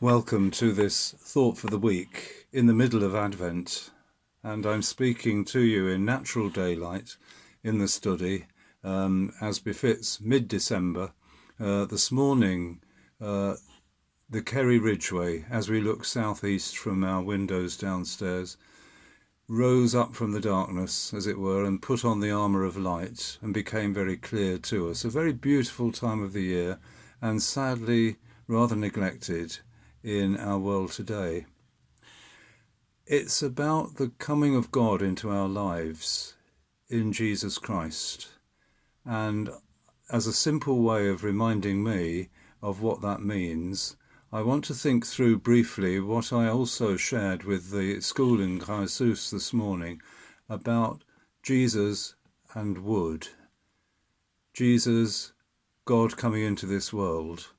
Welcome to this thought for the week in the middle of Advent, and I'm speaking to you in natural daylight in the study, as befits mid-December. This morning, the Kerry Ridgeway, as we look southeast from our windows downstairs, rose up from the darkness, as it were, and put on the armour of light and became very clear to us. A very beautiful time of the year, and sadly rather neglected in our world today. It's about the coming of God into our lives in Jesus Christ. And as a simple way of reminding me of what that means, I want to think through briefly what I also shared with the school in Jesus this morning about Jesus and wood. Jesus, God coming into this world,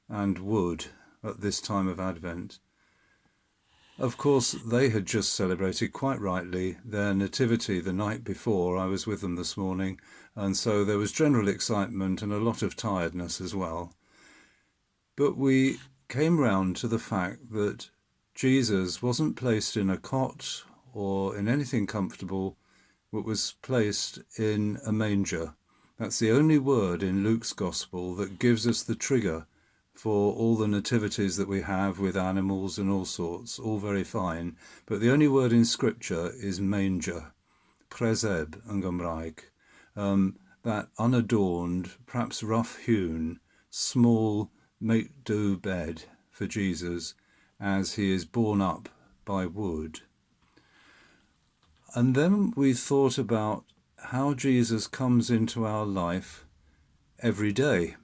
and wood at this time of Advent. Of course, they had just celebrated, quite rightly, their nativity the night before. I was with them this morning, and so there was general excitement and a lot of tiredness as well. But we came round to the fact that Jesus wasn't placed in a cot or in anything comfortable, but was placed in a manger. That's the only word in Luke's Gospel that gives us the trigger for all the nativities that we have with animals and all sorts, all very fine. But the only word in Scripture is manger, preseb yn Gymraeg, that unadorned, perhaps rough-hewn, small make-do bed for Jesus as he is borne up by wood. And then we thought about how Jesus comes into our life every day.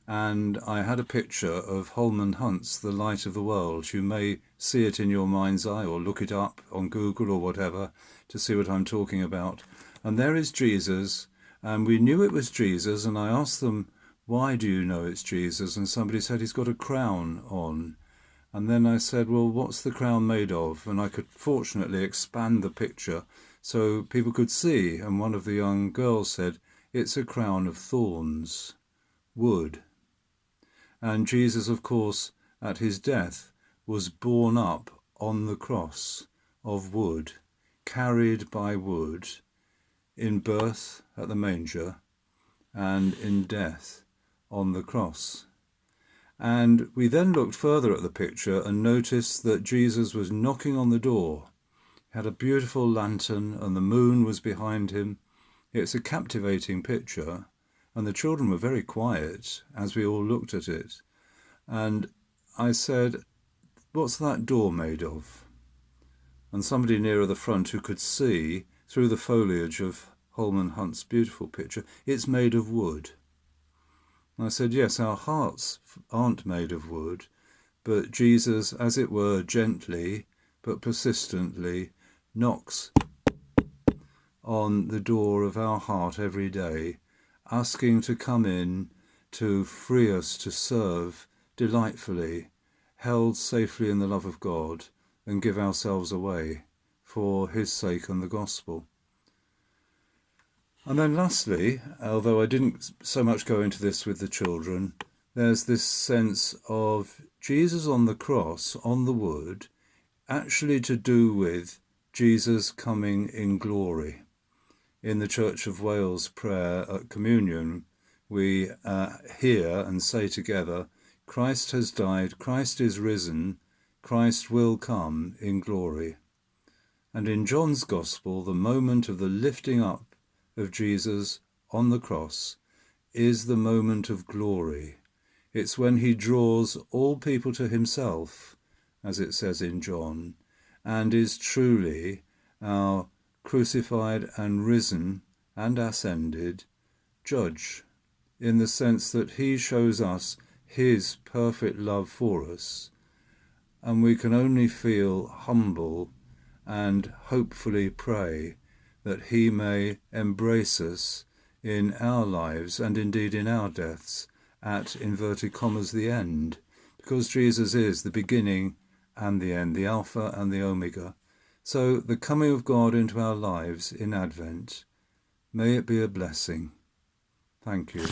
And I had a picture of Holman Hunt's The Light of the World. You may see it in your mind's eye or look it up on Google or whatever to see what I'm talking about. And there is Jesus, and we knew it was Jesus, and I asked them, why do you know it's Jesus? And somebody said he's got a crown on. And then I said, well, what's the crown made of? And I could fortunately expand the picture so people could see. And one of the young girls said, it's a crown of thorns, wood. And Jesus, of course, at his death, was borne up on the cross of wood, carried by wood, in birth at the manger, and in death on the cross. And we then looked further at the picture and noticed that Jesus was knocking on the door. He had a beautiful lantern and the moon was behind him. It's a captivating picture. And the children were very quiet as we all looked at it. And I said, what's that door made of? And somebody nearer the front who could see through the foliage of Holman Hunt's beautiful picture, it's made of wood. And I said, yes, our hearts aren't made of wood, but Jesus, as it were, gently but persistently knocks on the door of our heart every day, asking to come in, to free us to serve delightfully, held safely in the love of God, and give ourselves away for his sake and the gospel. And then lastly, although I didn't so much go into this with the children, there's this sense of Jesus on the cross, on the wood, actually to do with Jesus coming in glory. In the Church of Wales prayer at communion, we hear and say together, Christ has died, Christ is risen, Christ will come in glory. And in John's Gospel, the moment of the lifting up of Jesus on the cross is the moment of glory. It's when he draws all people to himself, as it says in John, and is truly our crucified and risen and ascended judge, in the sense that he shows us his perfect love for us, and we can only feel humble and hopefully pray that he may embrace us in our lives and indeed in our deaths at, inverted commas, the end, because Jesus is the beginning and the end, the Alpha and the Omega. So the coming of God into our lives in Advent, may it be a blessing. Thank you.